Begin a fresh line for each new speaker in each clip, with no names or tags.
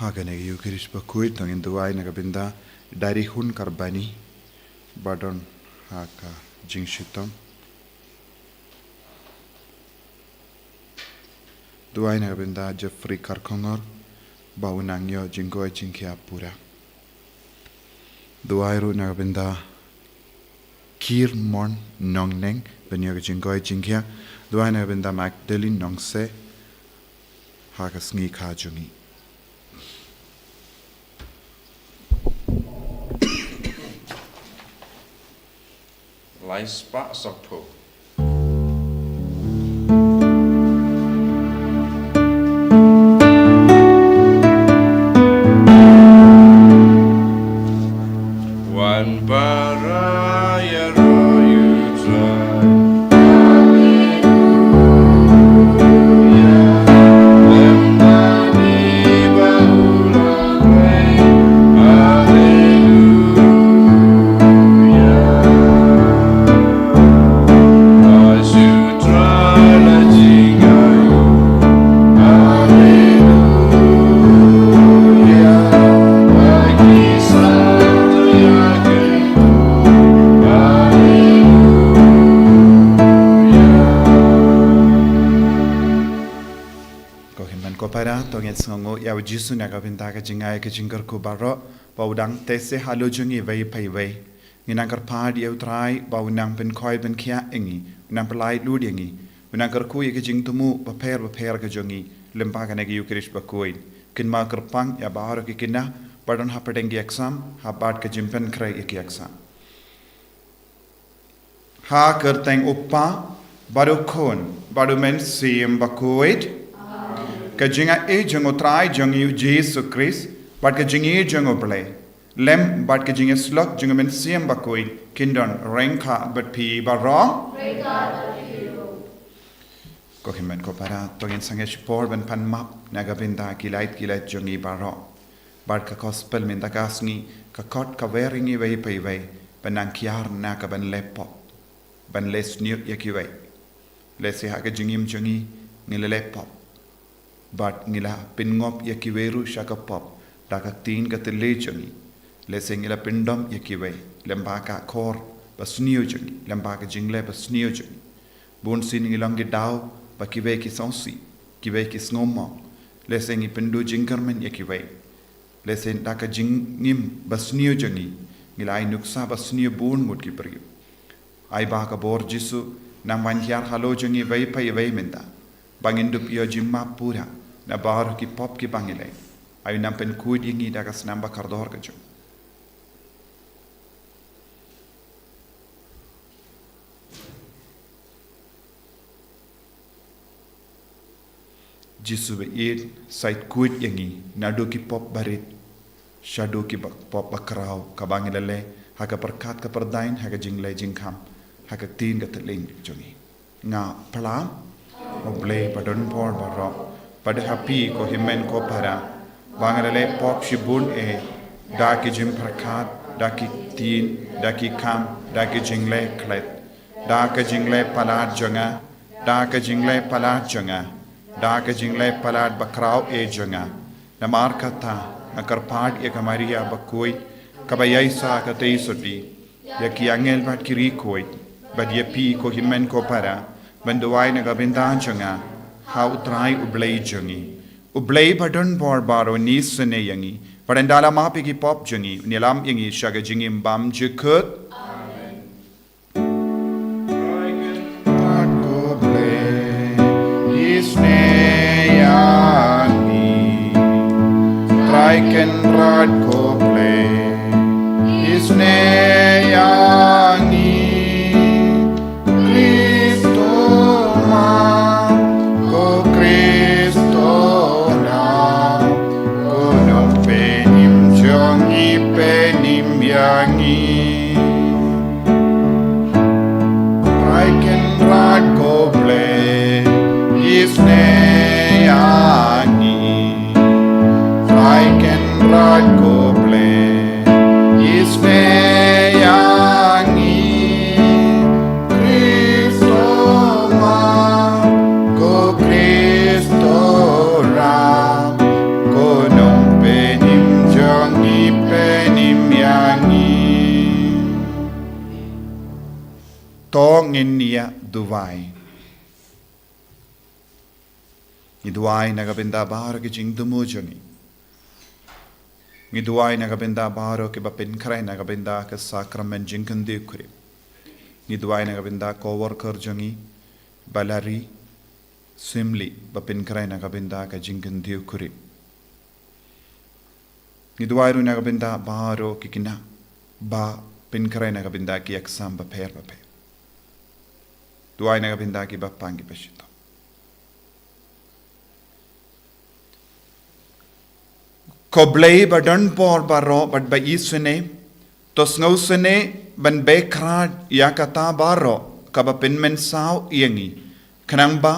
Hagan yu kirish Bakhuid tong induai nagabinda dari hun karbani badon haka jingshitom duai nagabinda Jeffrey Karkongor baunangyo jinggoy jingkia pura duai ru nagabinda Kir Mon Nongneng benyo jinggoy jingkia duai nagabinda Magdalene Nongse haka Sngi kajungi
Lais Pak Sokpo. Wan baraya royu
Sngi yaw jisu nagabinda ka jingay ka jingar ko baro baudang tese halo jungi vai pai vai nginangkar pad yaw trai baunang pen koi ben kia engi nang pelai ludi engi nangkar ku ye ka jing tumu baper ka jungi lempa ka nagi yukirish Bakhuid kin ma kerpang ya bahar ki kinna badon hapadengi exam habat ka jimpen krai ki exam ha kerteng uppa baru kon baru men sim Bakhuid Kajinga jeng utrai jeng yu Jesus Christ, but kajingi jeng oblay. Lem but kajinga slok jeng men siam Bakhuid, kindon rengka but pi barong. Kohimen ko para tongin sangesh por ben pan map nagabinda kilait jengi barong. But ka gospel min dagasni ka kot ka weringi way pay way, benang kiar na ka ben lepo, ben les new yaki way. Lesi ha kajingim jengi ngilelepo. But ngila pingop yakiweru shaka pop daka tin ka telejongi lese ngila pindom yakiwe lembaka kor basnio jongi lembaka jingle basnio jongi bun sin ngilangi daw bakiwe ki sonsi kiwe ki sngomo lese ngi pindu jingermen yakiwe lese daka jingim basnio jongi ngila ay nuksa basnio bun mut ki priyo ay baka bor jisu nang manhyar halo jongi vei pai vei menda bangindup yo jimma pura na bar ki pop ki bangile ay nampen kuid ingi daga snamba kardor ka jom jisu be id sait kuid ingi nado ki pop barit shado ki pop bakrao ka bangile le haga perkat ka perdain haga jingle jingkam haga tin ka teling jongi nga plam oble padon por barok pada happy ko himen ko para bangale pop shibun da ki jim prakat da ki tin da ki kam da ki jingle klet da ka jingle palat jonga da ka jingle palat jonga da ka jingle palat bakrao jonga na markata na karpad e kamaria Bakhuid kabayai sa ka teisoti ya ki angel bat kiri koi bad ye pi ko himen ko para banduai na gabindan jonga how try ublay jongi ublay badon bor baro ni sene yangi padandala mapi ki pop jongi nilam yangi shaga jingim bam jikut amen I go play isne yangi I can rod go play isne yangi I can rod go play isne yangi I can rod go play isne yangi Cristo ma go Cristo ra go nompe ngin niya duwai. Ni duwai nagabinda baharo ki jing dumujongi. Ni duwai nagabinda baharo ki bapin kray nagabinda ka sakramen jingkan dikuri. Ni duwai nagabinda co-worker jongi balari simli bapin kray nagabinda ka jingkan dikuri. Ni duwai ru nagabinda baharo ki kina ba pin kray nagabinda ki aksam baper. Duwai nagabinda ki bapangi pasito. Ko blei badan por baro bad ba isune tos ngausune ban bekrad ya kata baro kaba pinmen sao iangi kanang ba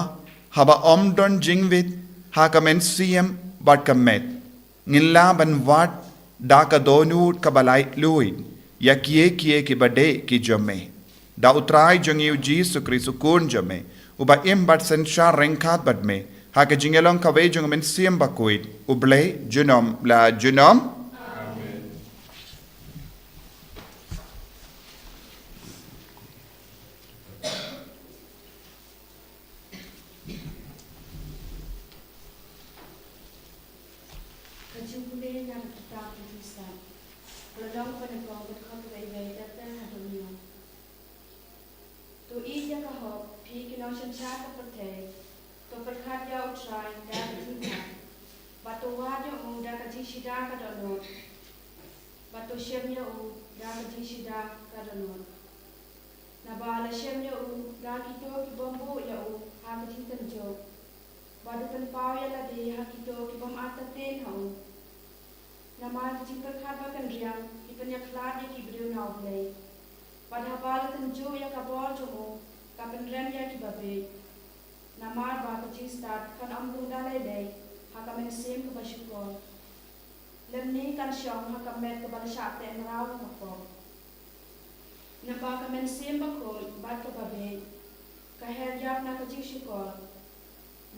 haba don jingwit ha kamen siem bad kamet ngilla ban wat da ka donut kabalai luid ya kie ki bade ki jome da utrai jongi Jesu Kristu kun jome uba im bad sen sha rengkat bad me haka jingelong kawe jong men siem Bakhuid uble junom la junom.
Amen.
Kajubule nang kita bisa. Pelong penegong berkau berway datang hadunya. Tu iya kahop pi kinau shencha kapate. To perkhatya utrai dan tinggal. Batu wajah da kaji shida kadonot. Batu shemnya da kaji shida kadonot. Nabala shemnya da kito ki bombo ya ha kaji tenjo. Badu tanpau ya lade ha kito ki bom ataten hau. Nama kaji perkhat bakan riang ki penyak lade ki beriu naulai. Badu bala tenjo ya kabol jomo kapen rem ya ki babe. Namar ba kaji start kan ambung dalai dai haka men sem ke basyukor lemni kan syong haka met ke bala syate enrau na ko na ba ka men sem ba ko ba ka babe ka her yap na kaji syukor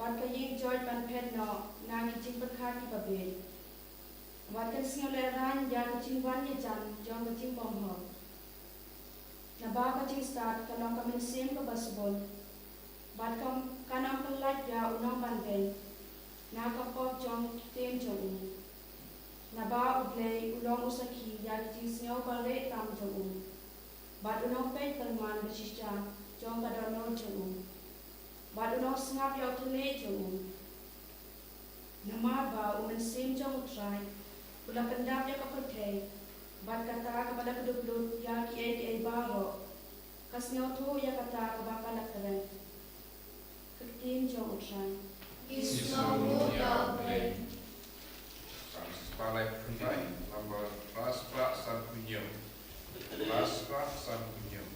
ba ka yi joy ban pet no na ki jing perkhat ki babe ba kan sing le ran ya kaji wan ye jan jong kaji bom ho na ba kaji start kan ka men sem ke basbon Bat kanam pelat ya unang banteng, na kapot jong tem jong. Na ba ublay ulong usaki ya jis nyaw balre tam jong. Bat unang pet perman bersisya jong kadono jong. Bat unang sengap ya utule jong. Nama ba umen sim jong utrai, ula pendap ya kapotay. Bat kata kepada keduduk ya ki baro. Kas nyaw tu ya kata kebakal keren. Ketin jauh utrai.
Ismamu ya blame. Balai pendai, lambal raspa san punyam. Raspa san punyam.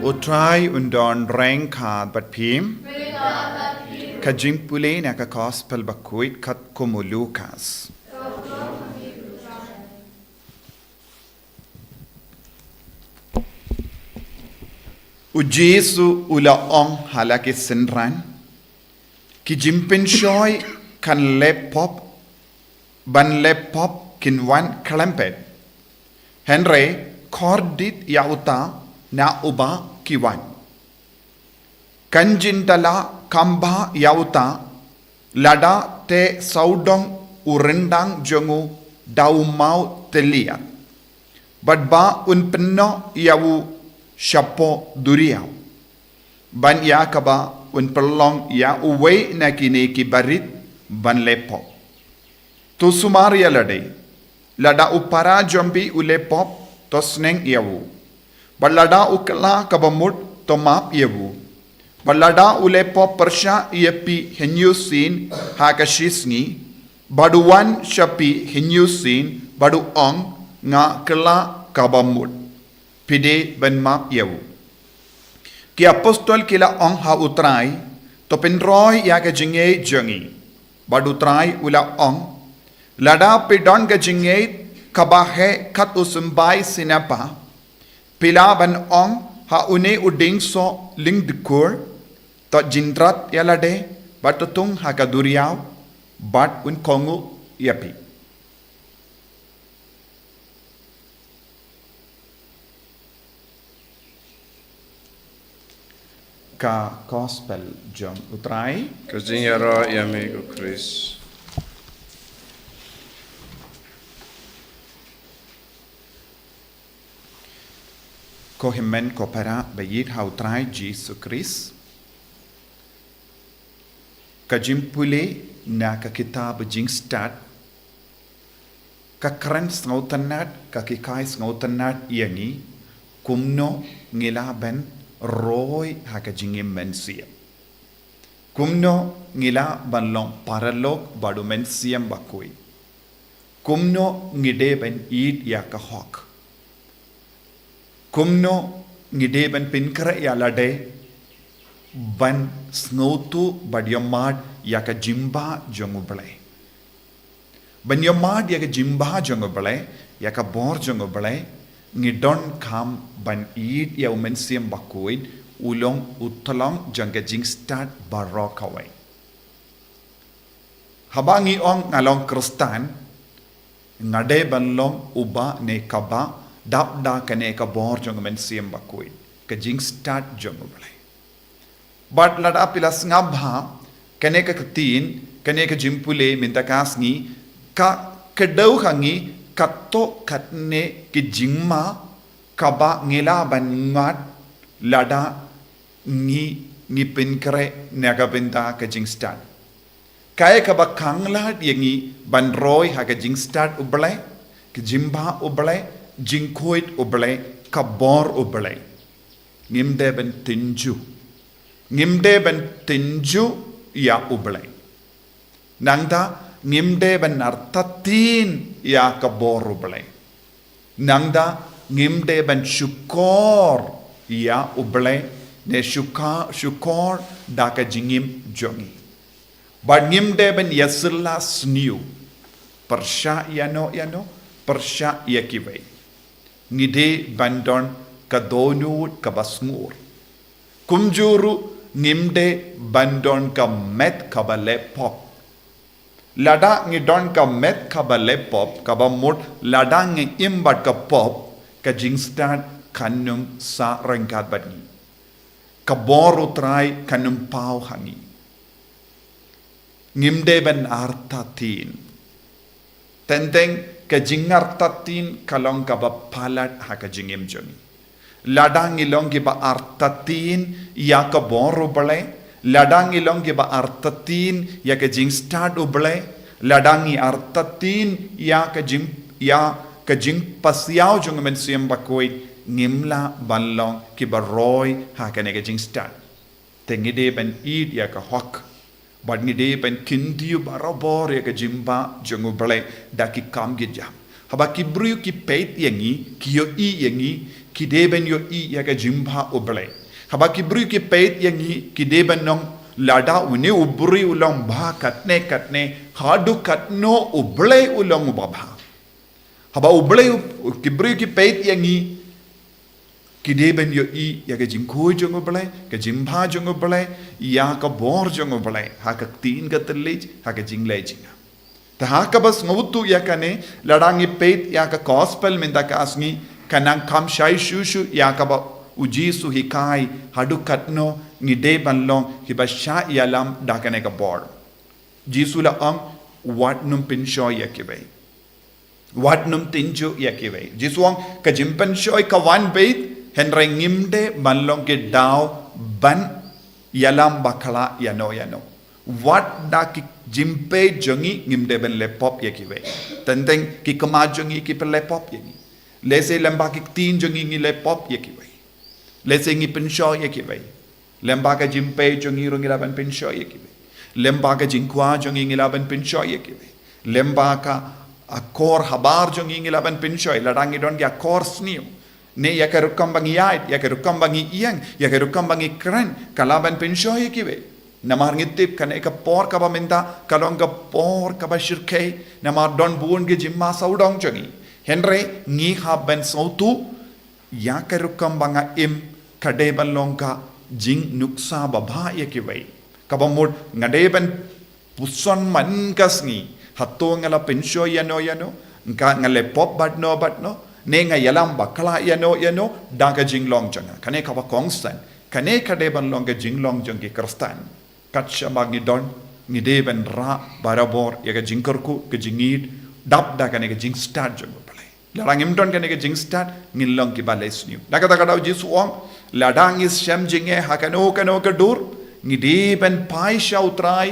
utrai undon reng kad bat pim kajim pule na ka gospel Bakhuid kat kumulukas Ujesu ula ong halaki sinran ki jimpin shoy kan lepop ban lepop kin wan klempet Henry kordit yauta na uba kiwan kanjintala kamba yauta lada te saudong urendang jongu daumau telia badba un penno yawu Shapo duriau. Ban ya kaba un perlong ya uwe na kini ki barit ban lepop. Tu sumaria lade. Lada upara jombi u lepop to sneng yawu. Balada ukla kabamut to map yawu. Balada u lepop persya iapi henyusin hakashisngi. Baduan syapi henyusin badu ong nga kela kabamut. Pide ben map yawu. Ki apostol kila ong ha utrai to penroy ya ka jinge jongi. Bad utrai ula ong lada pidon ka jinge kabahe kat usumbai sinapa pila ban ong ha une uding so ling dikur to jindrat yalade batutung ha ka duriyaw bat un kongu yapi. Ka gospel jom utrai
Kajinyara yamigo Chris.
ko himen ko para bayit ha utrai Jesus Christ ka jimpule na ka kitab jing start ka kran snautanat ka kikai snautanat yani kumno ngilaben roy haka jingim mensia kumno ngila banlong paralog badu mensiam Bakhuid kumno ngide ben id ya ka hok kumno ngide ben pinkra ya lade ban snautu badyamad ya ka jimba jonguble ban yamad ya ka jimba jonguble ya ka bor jonguble ngidon kam ban id ya mensiam Bakhuid ulong utalong jangga jing start barok away habangi ong ngalong kristan ngade banlong uba ne kaba dabda kane ka bor jang mensiam Bakhuid ka jing start jang ulay but lada pilas ngabha kane ka katin kane ka jimpule mintakas ngi ka kedaw hangi kato katne ki jingma kaba ngela bangat lada ngi pinkre naga benda ka jing start kaya kaba kangla yangi ban roy ha ka jing start ublay ki jimba ublay jingkoit ublay kabor ublay ngimde ben tinju ya ublay nangda ngimde ben artatin ya kabor ublay nangda ngimde ben syukor ya ublay ne syukor da ka jingim jongi bad ngimde ben yasilla sniu persya yano persya yakiway ngide bandon kadonut kabasngur kumjuru ngimde bandon ka met kabale pop lada ngidon ka met kabale pop kabamut lada ngi imbat ka pop ka jingstad kanum sa rengkat badni kaboru trai kanum pau hangi ngimde ben artatin tenteng ka jingartatin kalong ka bapalat ha ka jingim jongi ladang ilong ki ba artatin ya ka boru bale ladang ilong ki ba artatin ya ka jingstad uble ladangi artatin ya ka jing pasiaw jong mensiam Bakhuid ngimla banlong ki ba roy ha ka ne ka jingstad tengide ben id ya ka hok bad ngide ben kindiu barabor ya ka jimba jongu bale da ki kam gi jam haba ki bru ki peit yangi ki yo i yangi kideben yo I yaga jimba uble haba kibru ki peit yangi kideben nong lada uni ubri ulang ba katne hadu katno uble ulang ubaba haba uble kibru ki peit yangi kideben yo I yaga jingko jong uble ka jimba jong uble ya ka bor jong uble ha ka tin ka telij ha ka jingle jinga ta bas ngutu yakane ladangi peit yaka gospel minda kasngi kanang kam shai shushu yakaba ujisu hikai hadu katno ngide banlong hiba sha yalam dakane ka bor jisu la wat num pinsho yakibe wat num tinju yakibe jisu ka jimpan shoy ka wan beit henre ngimde banlong ke daw ban yalam bakhala yano wat da ki jimpe jongi ngimde ben lepop yakiwe tenteng ki kama jongi ki per lepop yangi lese lamba ki tin jongi ngi lepop yakiwe lese ngi pensho yakiwe lamba ka jimpe jongi rongi laban pensho yakiwe lamba ka jinkwa jongi ngi laban pensho yakiwe lamba ka akor habar jongi ngi laban pensho ladangi don ki akor sniu ne yakarukam bangi yait yakarukam bangi iyang yakarukam bangi kran kalaban pensho yakiwe namar ngitip kan eka por kaba minta kalong ka por kaba shirkei namar don buon ge jimma saudong jongi henre ngi ha ben sautu ya karukam banga im kade balong ka jing nuksa baba yekiwei kaba mod ngade ben puson man kasngi hatto ngala pensho yano nga ngale pop batno ne nga yalam bakala yano daga jinglong jonga kane kaba kongstan kane kade balong ka jinglong jongi kristan katcha bagi don ngideben ra barabor yaga jingkarku ke jingid dap da kane ke jing start jong pale larang imton kane ke jing start ngilong ki bales new daga daga daw jisu ong ladang is sham jinge hakano ka dur ngideben pai shautrai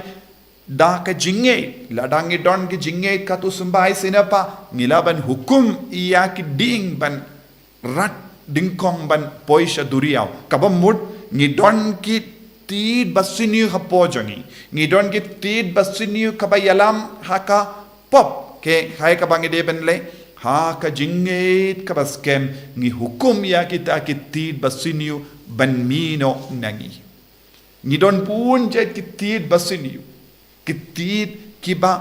da ka jinge ladang idon ki jinge ka tu sumbai sinapa ngilaban hukum iya ki ding ban rat dingkong ban poisha duriaw kabam mud ngidon ki tid basiniu hapojongi ngidon ki tid basiniu kabayalam haka pop ke hai kabangi deben le ha ka jinget kabaskem ngi hukum ya kita ki tid basiniu banmino nangi ngidon pun jet ki tid basiniu ki tid kiba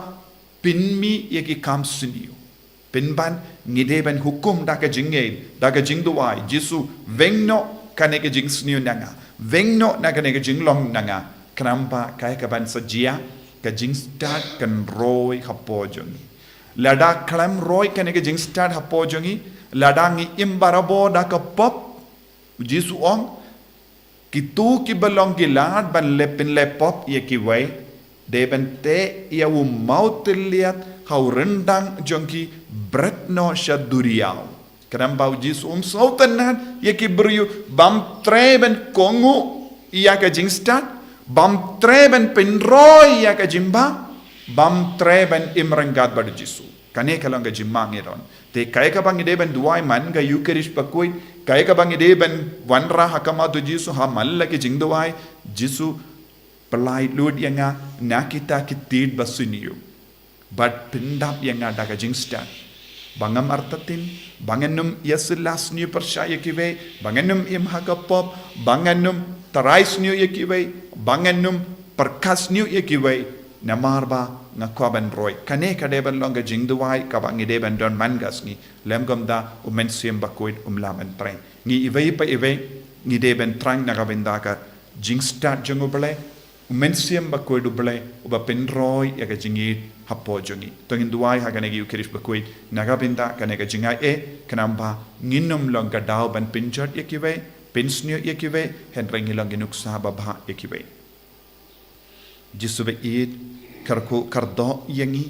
pinmi ya ki kam siniu pinban ngideben hukum da ka jinget da ka jingduai jisu vengno kane ke jing siniu nanga vengno na kane ke jinglong nanga krampa kai ka ban sajia ka jing start kan roi hapojongi lada klam roi kane ke jing start hapojongi lada ngi imbarabo da ka pop jisu ong kitu ki balong ki lad ban lepin lepop ye ki wai de ben te ya u mautiliat hau rendang jonki bretno shaduriao Kenapa uji sautanat ya kibru bam treben kongu iya ka jingstat bam treben penroy ya ka jimba bam treben imranggat bad jisu kane kalong ka jimmang iron te kay ka bang ideben duai man ka Eucharist Bakhuid kay ka bang ideben wanra hakama do jisu ha malla ki jingduai jisu pelai lud yang nakita kitid basuniu bad pendap yang ada ka jingstat bangam artatin banganum yasilas new percaya kiwe banganum imhaga pop banganum tarais new yakiwe banganum perkas new yakiwe namarba ngakwaban roy kane kadeban longa jingduai kabangi deban don mangas ni lemgomda umensiem Bakhuid laman pre ni iwe pa iwe ni deben trang nagabendaka jingstart jongobele umensiem Bakhuid ubele uba penroy yaga jingit hapo jongi tongin duai haganegi Eucharist Bakhuid nagabinda kanega jingai kanamba nginum long gadaw ban pinjot yakiwe pinsnyo yakiwe henrengi long ginuksa babha yakiwe jisube id karko kardo yangi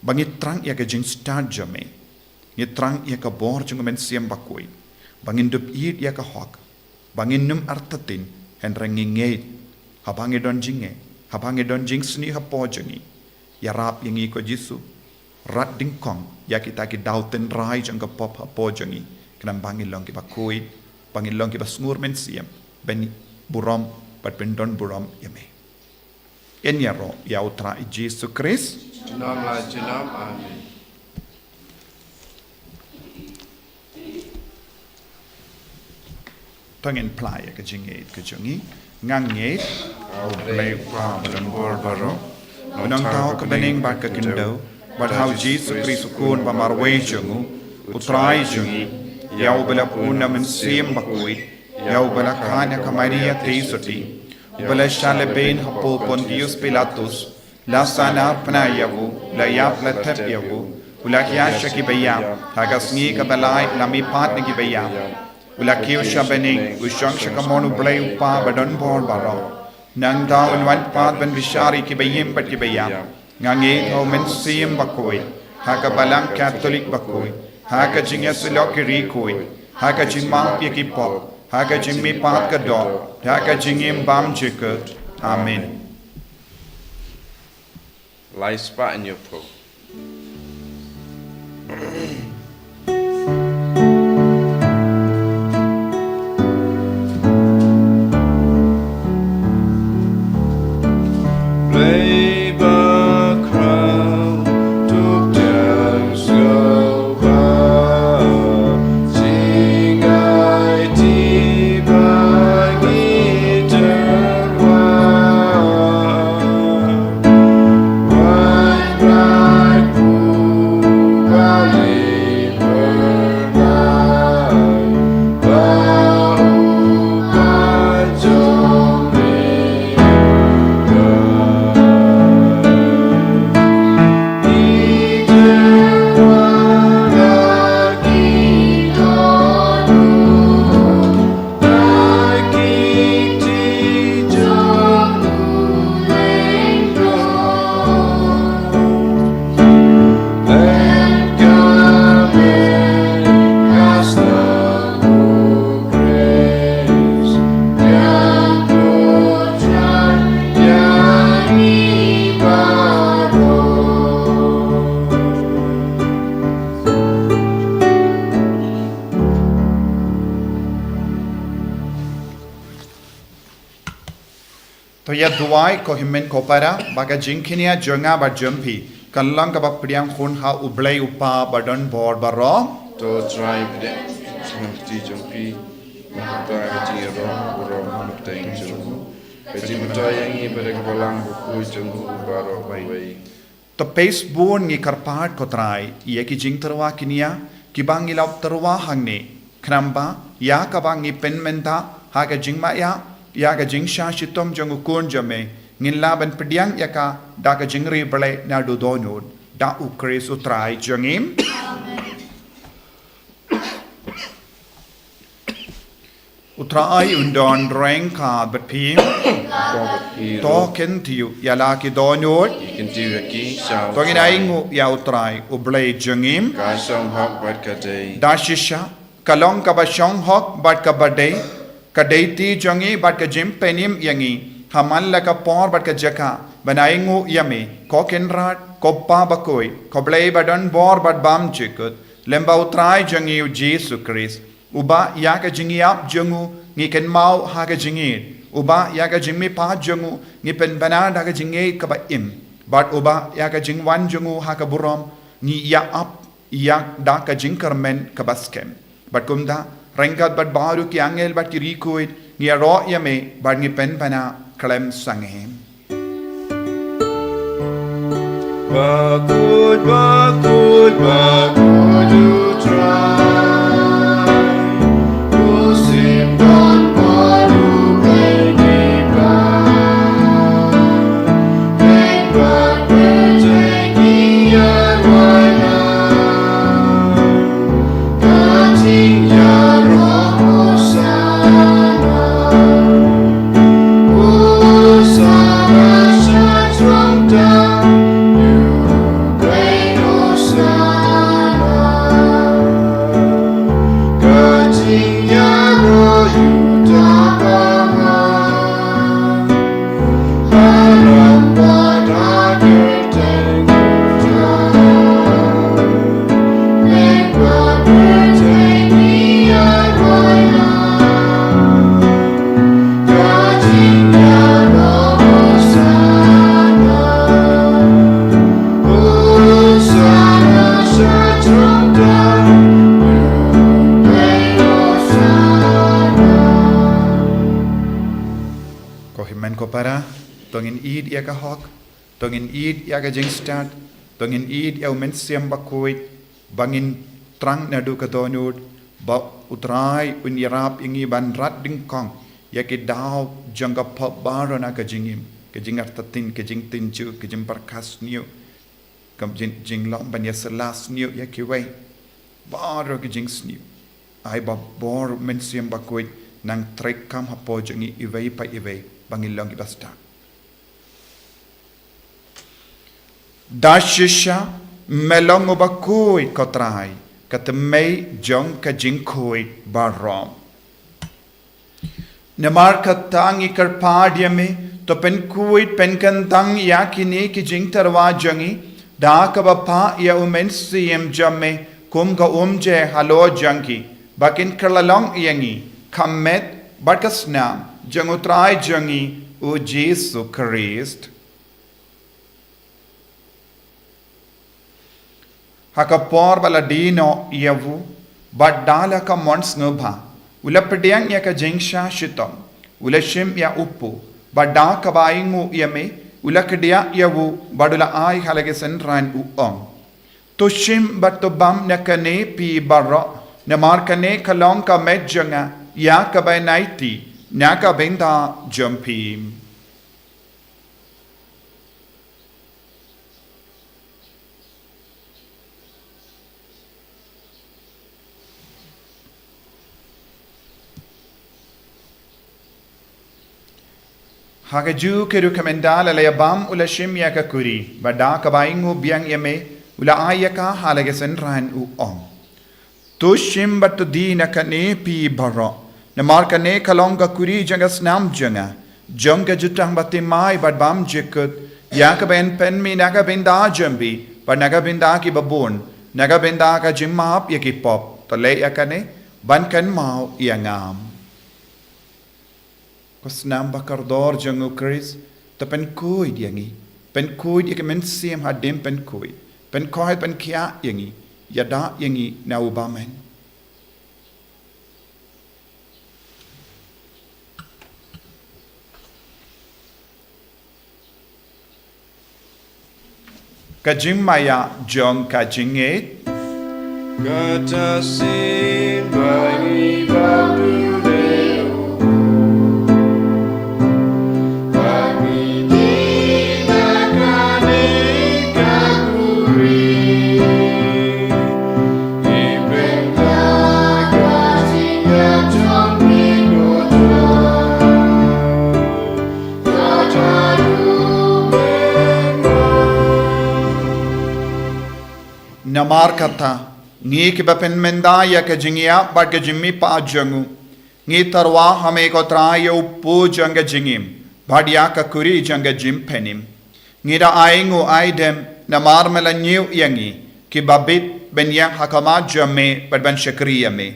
bangit trang yaga jing start jame ni trang yaga bor jong mensiem Bakhuid bangin dup id yaga hok bangin num artatin henrengi ngeit habangi don jinge habangi don jingsni hapo jongi yarap yang iko jisu rat Nyngkong ya kita ki dauten rai jang ka pop hapo jongi kenam bangilong ki Bakhuid bangilong ki basngur mensiem ben burom pat pendon burom yame en yaro ya utra Yesus Kristus
Nama jenam amin.
Tangin playa ka jingate ka jungi. Ngangate.
Play pa dan bor baro.
Unang tao ka baning bat ka kindaw. Bat how Jesus Christ kun pa marway jungu. Utray jungi. Yaw bala puna men siyem Bakhuid. Yaw bala kanya ka Maria Tesoti. Bala shalebin hapo Pontius Pilatus. La sanar panayavu. La yap la tepyavu. Ulakia shakibaya. Haga Sngi ka balay lami pat na gibaya. Ulakiw siya bening, usyang siya kamonu blay upa badon bol baro. Nang daon wan pat ban bishari kibayim pat kibaya. Ngangi ho men siyem Bakhuid. Haka balang Catholic Bakhuid. Haka jing yasulok kirikuid. Haka jing mang pikipop. Haka jing mi pat kadok. Haka jing im bam jikut. Amen.
Lie spot in your po.
Ya duai ko himen ko para baga jingkinia jonga ba jumpi kallang ka ba priang khun ha ublay upa badon bor baro
To tribe de ti jumpi. Mata ti ro ro teng jumpu. Peti mata yang ni pada kebalang buku jumpu baro bai.
to Facebook ngi karpat ko trai ye ki jing terwa kinia ki bangi law terwa hangne kramba ya ka bangi penmenta ha ka jingma ya ka jingsha shitom jongu kun jame ngin laban pediang ya ka da ka jingri bale na do donod da ukres utrai jangim utrai undon reng ka bat pi to ken tiu ya la ki donod
Ikan tiwa ki sao.
to ngin aingu ya utrai ublay jangim
Ka som hok bat ka day.
da shisha kalong ka ba shong hok bat ka badai ka deiti jongi bat ka jim penim yangi haman la ka por bat ka jaka banaingu yame ko kenrat ko pa bakoi ko blay badon bor bat bam chikut lemba utrai jongi u Jesus Christ uba ya ka jingi ap jongu ngi ken mau ha ka jingi uba ya ka jimmi pa jongu ngi pen bana da ka jingi ka ba im bat uba ya ka jingwan jongu ha ka burom ngi ya ap ya da ka jingkarmen ka baskem bat kumda rengkat bat baru ki angel bat ki rikuit ngi ro yame bat ngi pen bana klem sanghem
Bakhuid, Bakhuid, Bakhuid, you try. You seem not what you made me buy. Make back when taking your right now. Cutting your Hosanna shines from down. You great Hosanna.
men ko para tongin id ya ka hok tongin id ya ka jing start tongin id ya men siam Bakhuid bangin trang na du ka donut ba utrai unyarap ingi ban rat Nyngkong ya ki daw janga pa baro na ka jingim ka jingar tatin ka jing tinju ka jing parkas niu kam jing long ban ya selas niu ya ki wei baro ka jing sniu ai ba bor men siam Bakhuid nang trek kam hapo jangi iwei pa iwei bangin long ki basta dashisha melong Bakhuid ko trai kat mei jong ka jing Bakhuid barom namar katangi karpadia me to pen Bakhuid pen kantang yakini ki jing tarwa jangi da ka bapa ya umen siem jamme kum ka umje halo jangi bakin kerlalong yangi kamet barkasnam jangutrai jangi o Jesus Christ hakapor baladino yavu badala ka mons ngubha ulapdiang ya ka jingsha shitom ulashim ya uppu badda ka baingu yame ulakdia yavu badula ai halage senran uong tushim batobam nakane pi barra namarkane kalong ka medjanga ya ka bainaiti naka benda jumpim Hagaju ke rekomendala la yabam ula shimya ka kuri bada ka baingu biang yame ula ayaka halage senran u om to shim bat dina kane pi baro na marka ne kalonga kuri janga snam janga jonga jutang bati mai bad bam jekut yaka ben pen mi naga benda jambi bad naga benda ki babon naga benda ka jimmap yaki pop to le yakane ban kan mau yangam Kusnam bakardor jangu Chris ta pen Bakhuid yangi pen Bakhuid ya men sim hadim pen Bakhuid pen kohit pen kia yangi yada yangi na ubamen kajing maya jong kajing et
Kata sim bagi babu
namar kata ngi ke bapen menda ya ka jingia bad ka jimmi pa jangu ngi tarwa hame ko traya uppu janga jingim bhadia ka kuri janga jim penim ngi da aingu aidem namar melanyu yangi ki babit ben yang hakama jamme bad ban shakriya me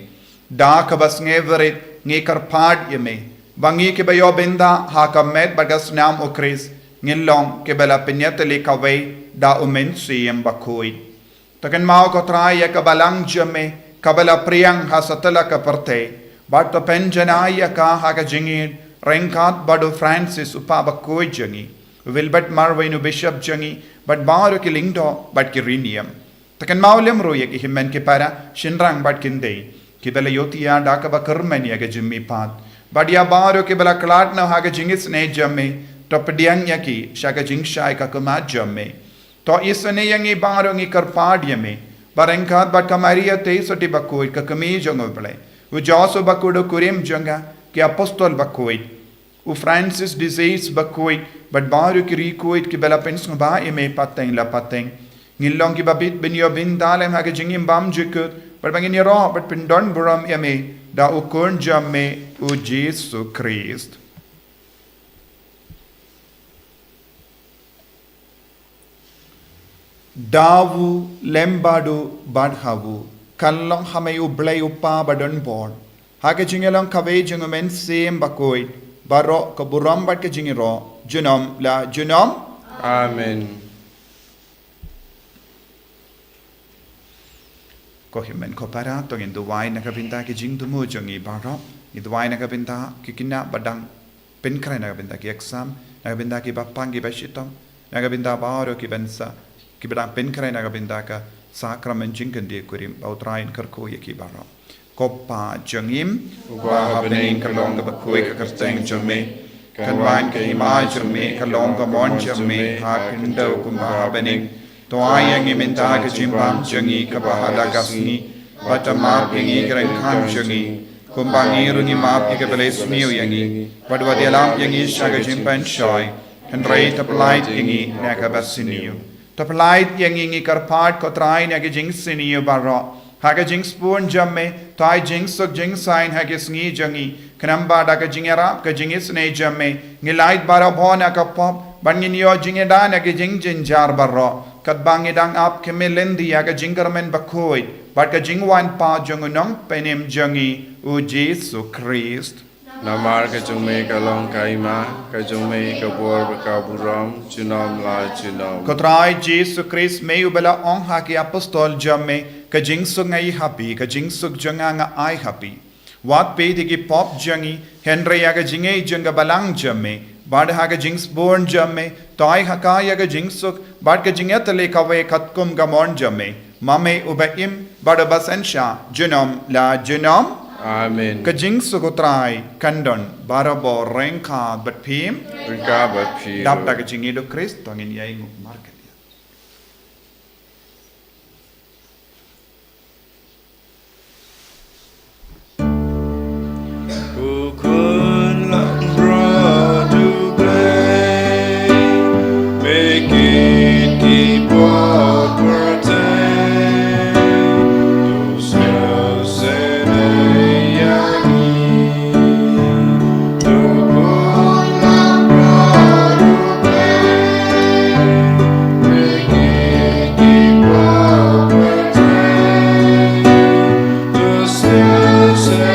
da ka bas ngeverit ngi karpad yame bangi ke bayo benda hakamet bagas nam okris ngilong ke bela penyateli kawai da umen siem Bakhuid Takan mau ko traya ka balang jame kabala priyang hasatala ka parte but to penjanaya ka haga jingid renkat badu Francis upa Bakhuid jangi wilbert marwinu bishop jangi but baru ki lingdo but ki rinium takan mau lem roye ki himmen ki para shinrang but kinde ki bela yotiya daka ba karmani aga jimmi pat but ya baru ki bela klat na haga jingis ne jamme to pediang yaki shaga jingshai ka kuma jamme to isane yangi baro ngi karpad yame barengkat bat kamaria te soti Bakhuid ka kami jongo ble u joso Bakhuid kurim jonga ki apostol Bakhuid u Francis disease Bakhuid but baro ki Bakhuid ki bela pens ba eme pateng la pateng ngilong ki babit benyo bin dalem ha ke jingim bam jikut but bangin ro but pindon buram yame da u kon jamme u Jesus Christ Davu lembadu badhavu kallong hamayu blay upa badon board hake jingelong kave jingumen same Bakhuid baro kaburam bad ke jingiro junom la junom
Amen
ko himen ko para tong in duwai nakabinta ke jing dumu jongi baro i duwai nakabinta kikina badang Pen krai nagabinda ki exam, nagabinda ki bapang ki bashitam, nagabinda baoro ki bensa, ki bedang pen krai nagabinda ka sakramen jingkan dia kurim bautrain kerko ye ki baro. Koppa jangim,
Uba habening kalong ka bakhuid ka kerteng jame. Kanwan ka ima jame kalong ka mon jame ha kindo kumba habening. Toayang iminta ka jimbam jangi ka bahada kasni. Batama pingi kerengkam jangi. Kumbangi rungi maap ika beles miu yangi. Wadwadi alam yangi shaga jimpan shoy. Henry taplait yangi naka basiniu. Taplait yangi ngi karpat kotrai naka jingsiniu baro. Haga jings pun jamme, tai jings suk jing sign haga sngi jangi. Kanamba daga jingera ka jingis ne jamme. Ngilait bara bhona ka pop. Bangin yo jingeda naga jing jinjar baro. Kat bangi dang ap kemelendi haga jingarmen bakhuid. But ka jingwan pa jungunong penim jangi u Jesu Christ. Namar ka jame kalong ka ima, ka jame ka bor ka buram, chunom la chunom.
Kotrai Jesu Christ me ubela ong haki apostol jamme, ka jingsug ngai happy, ka jingsug janga nga ai happy. Wat pe digi pop jangi, Henry yaga jingai janga balang jamme, bad haga jings born jamme, tai haka yaga jingsug, bad ka jingatale kawe katkum gamon jamme, mame ubaim, bad basensha, junom la junom.
Amen.
Ka jingsug utrai, kandon, barabo rengka bat pim,
Rikabat piro.
dap daga jingido Christ, tongin yai nguk market.
Ukun lang bro to play, make it keep on pretend. To still say Ukun lang bro to play, make it keep on pretend. To still say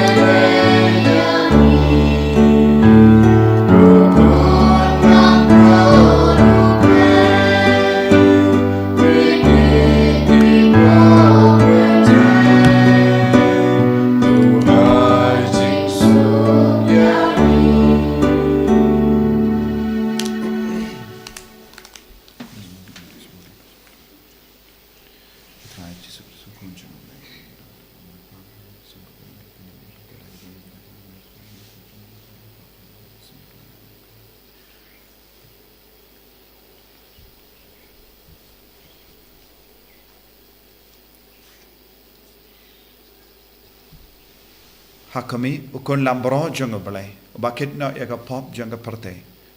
Hakami ukun lambro jungo balai, bakit no yaga pop jungo perte.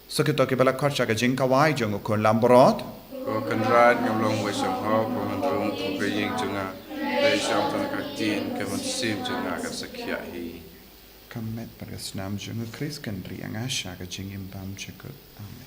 Sukito ke bala kharcha ka jingka wai jungo ukun lambrot.
Ko kan rad ngam long we sam ho ko man rung ko ka ying chunga dai sham tan ka tin ka man sim chunga ka sakya hi.
Kamet pada senam jungo Chris kan riang asha ka jingim bam chekut. Amen.